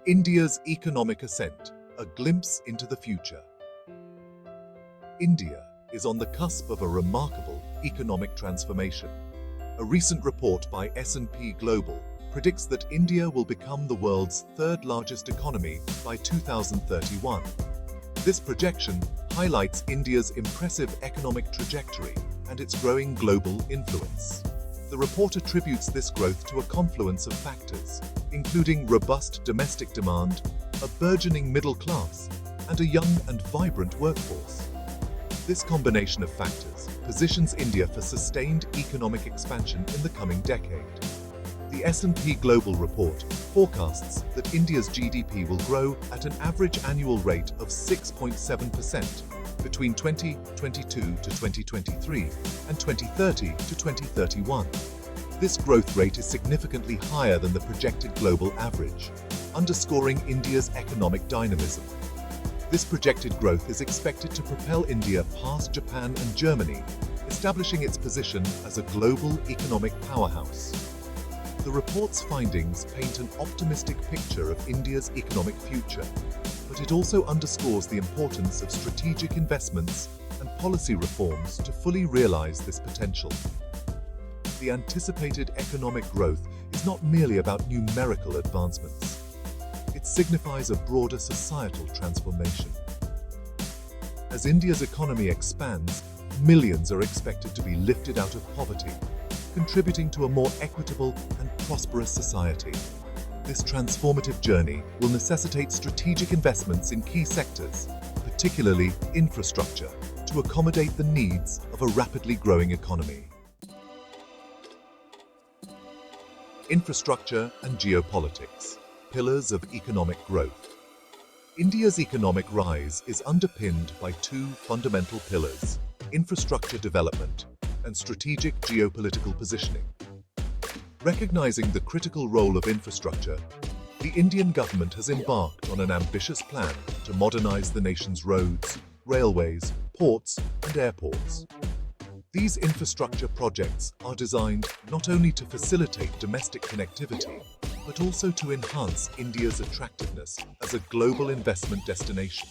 India's economic ascent, a glimpse into the future. India is on the cusp of a remarkable economic transformation. A recent report by S&P Global predicts that India will become the world's third largest economy by 2031. This projection highlights India's impressive economic trajectory and its growing global influence. The report attributes this growth to a confluence of factors, including robust domestic demand, a burgeoning middle class, and a young and vibrant workforce. This combination of factors positions India for sustained economic expansion in the coming decade. The S&P Global Report forecasts that India's GDP will grow at an average annual rate of 6.7% between 2022 to 2023 and 2030 to 2031. This growth rate is significantly higher than the projected global average, underscoring India's economic dynamism. This projected growth is expected to propel India past Japan and Germany, establishing its position as a global economic powerhouse. The report's findings paint an optimistic picture of India's economic future, but it also underscores the importance of strategic investments and policy reforms to fully realize this potential. The anticipated economic growth is not merely about numerical advancements. It signifies a broader societal transformation. As India's economy expands, millions are expected to be lifted out of poverty, contributing to a more equitable and prosperous society. This transformative journey will necessitate strategic investments in key sectors, particularly infrastructure, to accommodate the needs of a rapidly growing economy. Infrastructure and geopolitics, pillars of economic growth. India's economic rise is underpinned by two fundamental pillars: infrastructure development and strategic geopolitical positioning. Recognizing the critical role of infrastructure, the Indian government has embarked on an ambitious plan to modernize the nation's roads, railways, ports, and airports. These infrastructure projects are designed not only to facilitate domestic connectivity, but also to enhance India's attractiveness as a global investment destination.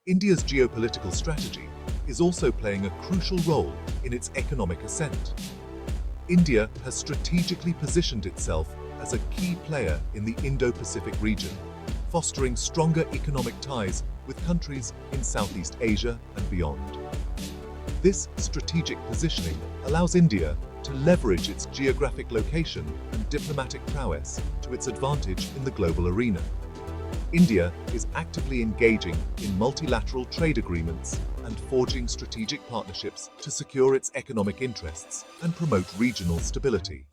India's geopolitical strategy is also playing a crucial role in its economic ascent. India has strategically positioned itself as a key player in the Indo-Pacific region, fostering stronger economic ties with countries in Southeast Asia and beyond. This strategic positioning allows India to leverage its geographic location and diplomatic prowess to its advantage in the global arena. India is actively engaging in multilateral trade agreements and forging strategic partnerships to secure its economic interests and promote regional stability.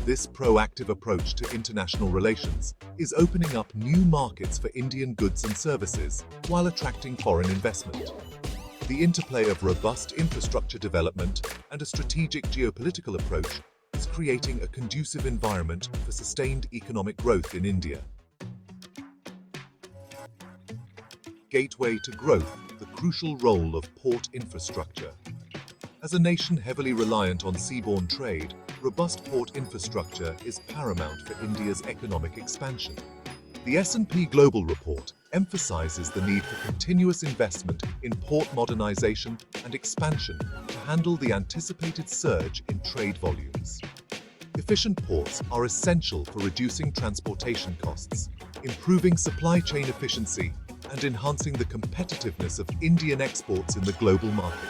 This proactive approach to international relations is opening up new markets for Indian goods and services while attracting foreign investment. The interplay of robust infrastructure development and a strategic geopolitical approach is creating a conducive environment for sustained economic growth in India. Gateway to growth, the crucial role of port infrastructure. As a nation heavily reliant on seaborne trade, robust port infrastructure is paramount for India's economic expansion. The S&P Global Report emphasizes the need for continuous investment in port modernization and expansion to handle the anticipated surge in trade volumes. Efficient ports are essential for reducing transportation costs, improving supply chain efficiency, and enhancing the competitiveness of Indian exports in the global market.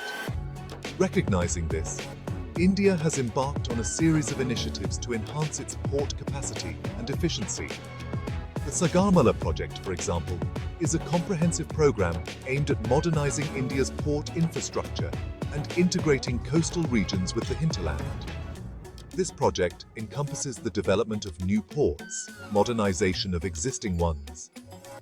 Recognizing this, India has embarked on a series of initiatives to enhance its port capacity and efficiency. The Sagarmala project, for example, is a comprehensive program aimed at modernizing India's port infrastructure and integrating coastal regions with the hinterland. This project encompasses the development of new ports, modernization of existing ones,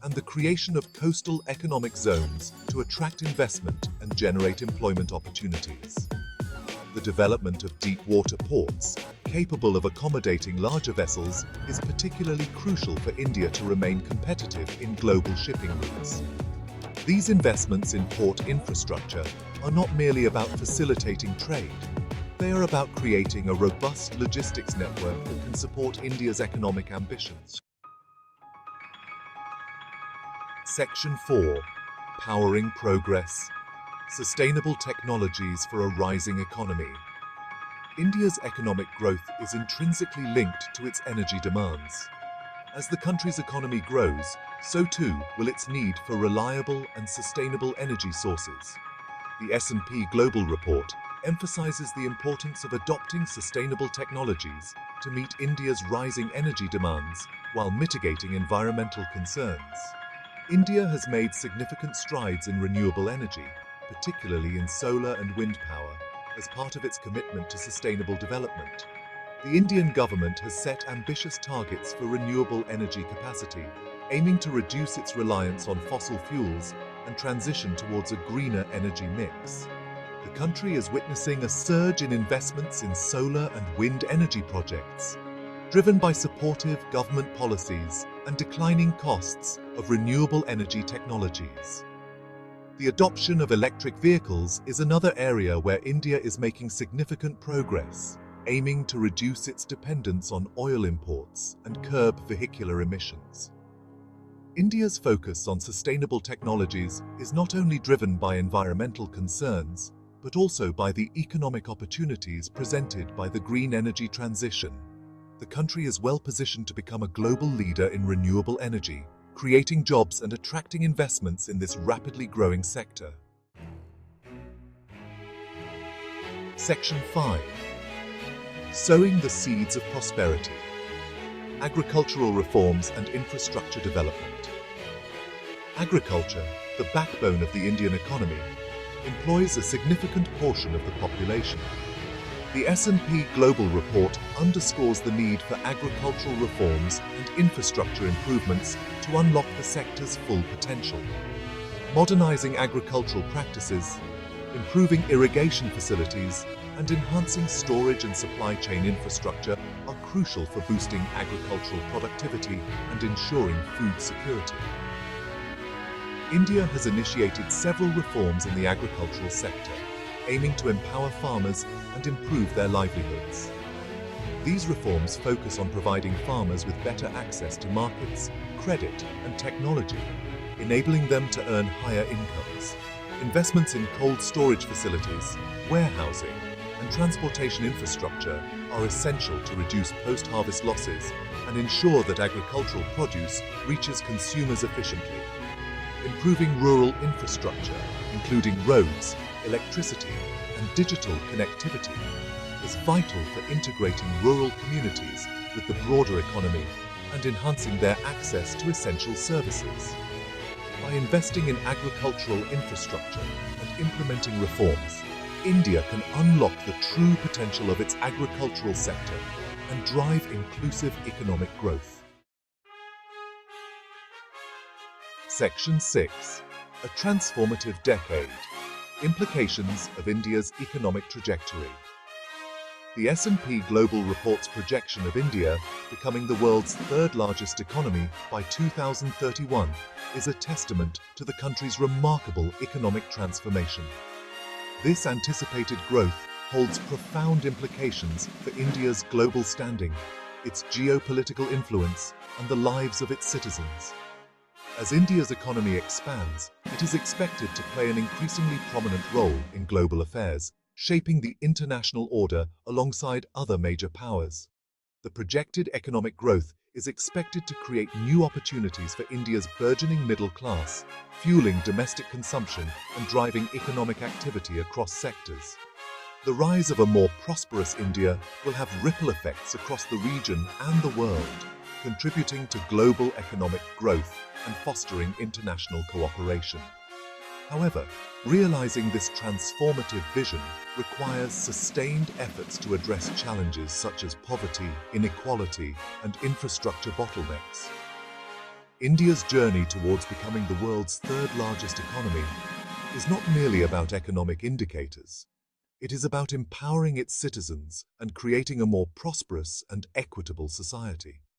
and the creation of coastal economic zones to attract investment and generate employment opportunities. The development of deep-water ports, capable of accommodating larger vessels, is particularly crucial for India to remain competitive in global shipping routes. These investments in port infrastructure are not merely about facilitating trade. They are about creating a robust logistics network that can support India's economic ambitions. Section 4. Powering Progress. Sustainable Technologies for a Rising Economy. India's economic growth is intrinsically linked to its energy demands. As the country's economy grows, so too will its need for reliable and sustainable energy sources. The S&P Global Report emphasizes the importance of adopting sustainable technologies to meet India's rising energy demands while mitigating environmental concerns. India has made significant strides in renewable energy, particularly in solar and wind power, as part of its commitment to sustainable development. The Indian government has set ambitious targets for renewable energy capacity, aiming to reduce its reliance on fossil fuels and transition towards a greener energy mix. The country is witnessing a surge in investments in solar and wind energy projects, driven by supportive government policies and declining costs of renewable energy technologies. The adoption of electric vehicles is another area where India is making significant progress, aiming to reduce its dependence on oil imports and curb vehicular emissions. India's focus on sustainable technologies is not only driven by environmental concerns, but also by the economic opportunities presented by the green energy transition. The country is well positioned to become a global leader in renewable energy, creating jobs and attracting investments in this rapidly growing sector. Section 5. Sowing the Seeds of Prosperity. Agricultural Reforms and Infrastructure Development. Agriculture, the backbone of the Indian economy, employs a significant portion of the population. The S&P Global Report underscores the need for agricultural reforms and infrastructure improvements to unlock the sector's full potential. Modernizing agricultural practices, improving irrigation facilities, and enhancing storage and supply chain infrastructure are crucial for boosting agricultural productivity and ensuring food security. India has initiated several reforms in the agricultural sector, aiming to empower farmers and improve their livelihoods. These reforms focus on providing farmers with better access to markets, credit, and technology, enabling them to earn higher incomes. Investments in cold storage facilities, warehousing, and transportation infrastructure are essential to reduce post-harvest losses and ensure that agricultural produce reaches consumers efficiently. Improving rural infrastructure, including roads, electricity, and digital connectivity, is vital for integrating rural communities with the broader economy and enhancing their access to essential services. By investing in agricultural infrastructure and implementing reforms, India can unlock the true potential of its agricultural sector and drive inclusive economic growth. Section 6. A Transformative Decade. Implications of India's Economic Trajectory. The S&P Global Report's projection of India becoming the world's third-largest economy by 2031 is a testament to the country's remarkable economic transformation. This anticipated growth holds profound implications for India's global standing, its geopolitical influence, and the lives of its citizens. As India's economy expands, it is expected to play an increasingly prominent role in global affairs, shaping the international order alongside other major powers. The projected economic growth is expected to create new opportunities for India's burgeoning middle class, fueling domestic consumption and driving economic activity across sectors. The rise of a more prosperous India will have ripple effects across the region and the world, contributing to global economic growth and fostering international cooperation. However, realizing this transformative vision requires sustained efforts to address challenges such as poverty, inequality, and infrastructure bottlenecks. India's journey towards becoming the world's third-largest economy is not merely about economic indicators. It is about empowering its citizens and creating a more prosperous and equitable society.